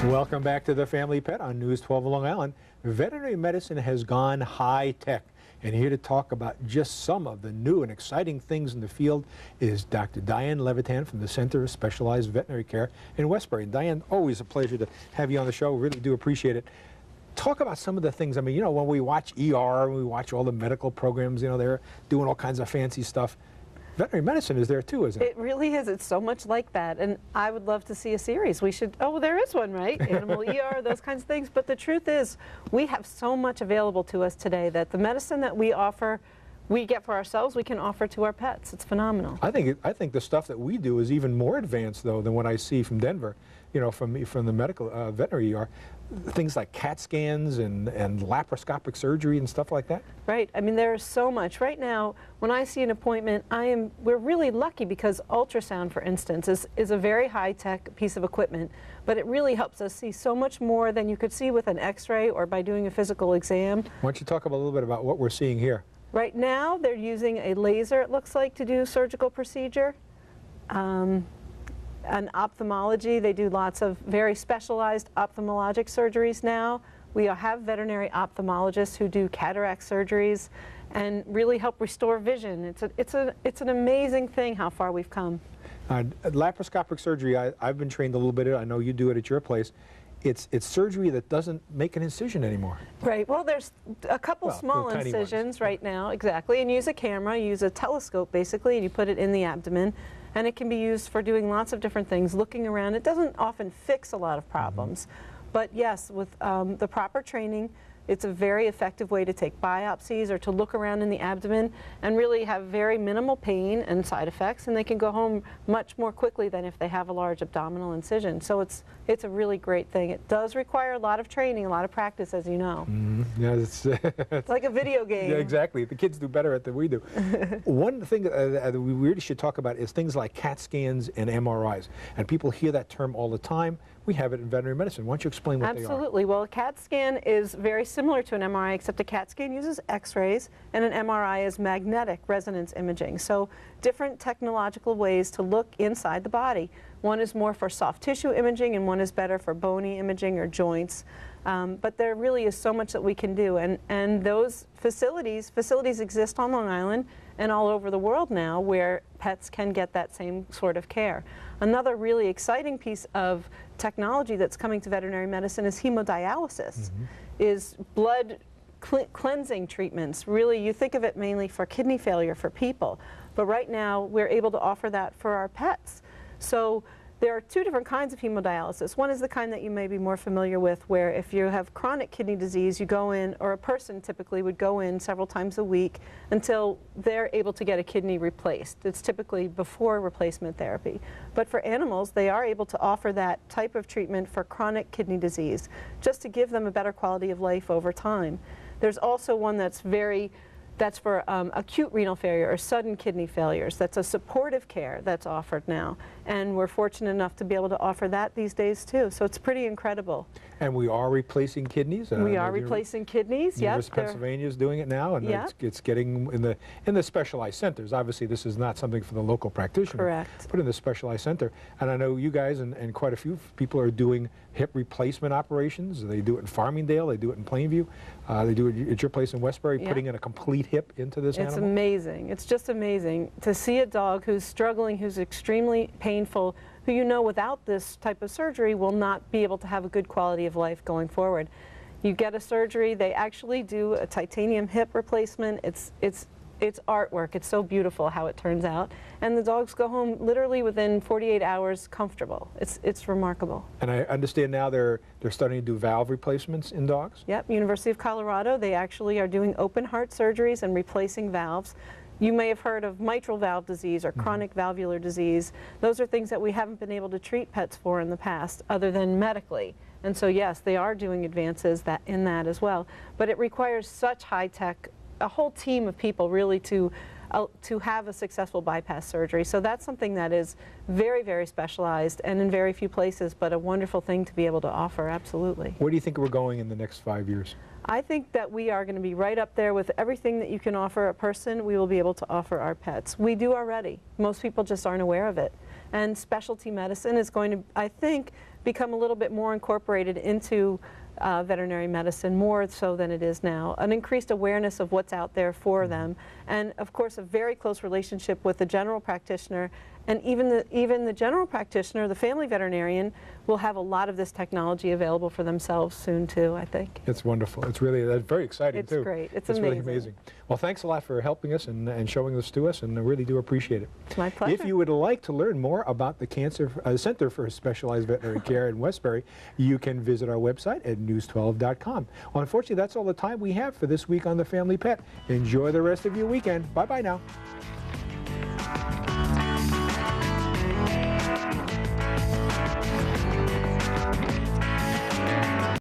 Welcome back to the Family Pet on News 12 Long Island. Veterinary medicine has gone high-tech, and here to talk about just some of the new and exciting things in the field is Dr. Diane Levitan from the Center of Specialized Veterinary Care in Westbury. Diane, always a pleasure to have you on the show. Really do appreciate it. Talk about some of the things. I mean, you know, when we watch ER, we watch all the medical programs, you know, they're doing all kinds of fancy stuff. Veterinary medicine is there too, isn't it? It really is. It's so much like that. And I would love to see a series. We should, oh, there is one, right? Animal ER, those kinds of things. But the truth is, we have so much available to us today that the medicine that we offer, we get for ourselves, we can offer to our pets. It's phenomenal. I think the stuff that we do is even more advanced, though, than what I see from Denver, you know, from the medical veterinary ER. Things like CAT scans and laparoscopic surgery and stuff like that. Right. I mean, there is so much. Right now, when I see an appointment, we're really lucky because ultrasound, for instance, is a very high-tech piece of equipment, but it really helps us see so much more than you could see with an x-ray or by doing a physical exam. Why don't you talk a little bit about what we're seeing here? Right now, they're using a laser, it looks like, to do surgical procedure. And ophthalmology, they do lots of very specialized ophthalmologic surgeries now. We have veterinary ophthalmologists who do cataract surgeries and really help restore vision. It's an amazing thing how far we've come. Laparoscopic surgery, I've been trained a little bit. I know you do it at your place. It's surgery that doesn't make an incision anymore. Right. Well, there's a couple small incisions right now, exactly, and use a camera, use a telescope basically, and you put it in the abdomen. And it can be used for doing lots of different things, looking around. It doesn't often fix a lot of problems. But yes, with the proper training, it's a very effective way to take biopsies or to look around in the abdomen and really have very minimal pain and side effects, and they can go home much more quickly than if they have a large abdominal incision. So it's a really great thing. It does require a lot of training, a lot of practice, as you know. Yeah, it's like a video game. Yeah, exactly. The kids do better at it than we do. One thing that we really should talk about is things like CAT scans and MRIs. And people hear that term all the time. We have it in veterinary medicine. Why don't you explain what they are? Absolutely. Well, a CAT scan is very similar to an MRI, except a CAT scan uses x-rays and an MRI is magnetic resonance imaging. So different technological ways to look inside the body. One is more for soft tissue imaging and one is better for bony imaging or joints. But there really is so much that we can do, and those facilities exist on Long Island and all over the world now where pets can get that same sort of care. Another really exciting piece of technology that's coming to veterinary medicine is hemodialysis, is blood cleansing treatments. Really, you think of it mainly for kidney failure for people, but right now we're able to offer that for our pets. So there are two different kinds of hemodialysis. One is the kind that you may be more familiar with, where if you have chronic kidney disease, you go in, or a person typically would go in several times a week until they're able to get a kidney replaced. It's typically before replacement therapy. But for animals, they are able to offer that type of treatment for chronic kidney disease, just to give them a better quality of life over time. There's also one that's for acute renal failure or sudden kidney failures. That's a supportive care that's offered now. And we're fortunate enough to be able to offer that these days too. So it's pretty incredible. And we are replacing kidneys? We are replacing kidneys, yes. University of Pennsylvania is doing it now, and it's getting in the specialized centers. Obviously, this is not something for the local practitioner. Correct. But in the specialized center. And I know you guys and quite a few people are doing hip replacement operations. They do it in Farmingdale, they do it in Plainview, they do it at your place in Westbury, putting in a complete hip into this animal. It's amazing. It's just amazing to see a dog who's struggling, who's extremely painful, who you know without this type of surgery will not be able to have a good quality of life going forward. You get a surgery, they actually do a titanium hip replacement. It's artwork. It's so beautiful how it turns out. And the dogs go home literally within 48 hours comfortable. It's remarkable. And I understand now they're starting to do valve replacements in dogs? Yep, University of Colorado, they actually are doing open heart surgeries and replacing valves. You may have heard of mitral valve disease or chronic valvular disease. Those are things that we haven't been able to treat pets for in the past, other than medically. And so yes, they are doing advances in that as well. But it requires such high-tech, a whole team of people really to have a successful bypass surgery. So that's something that is very, very specialized and in very few places, but a wonderful thing to be able to offer, absolutely. Where do you think we're going in the next 5 years? I think that we are going to be right up there with everything that you can offer a person, we will be able to offer our pets. We do already. Most people just aren't aware of it. And specialty medicine is going to, I think, become a little bit more incorporated into veterinary medicine, more so than it is now. An increased awareness of what's out there for them, and of course a very close relationship with the general practitioner, and even the general practitioner, the family veterinarian, will have a lot of this technology available for themselves soon too, I think. It's wonderful. It's really very exciting too. It's great. It's really amazing. amazing. Well, thanks a lot for helping us and showing this to us, and I really do appreciate it. It's my pleasure. If you would like to learn more about the Center for Specialized Veterinary Care in Westbury, you can visit our website at news12.com. Well, unfortunately, that's all the time we have for this week on The Family Pet. Enjoy the rest of your weekend. Bye-bye now.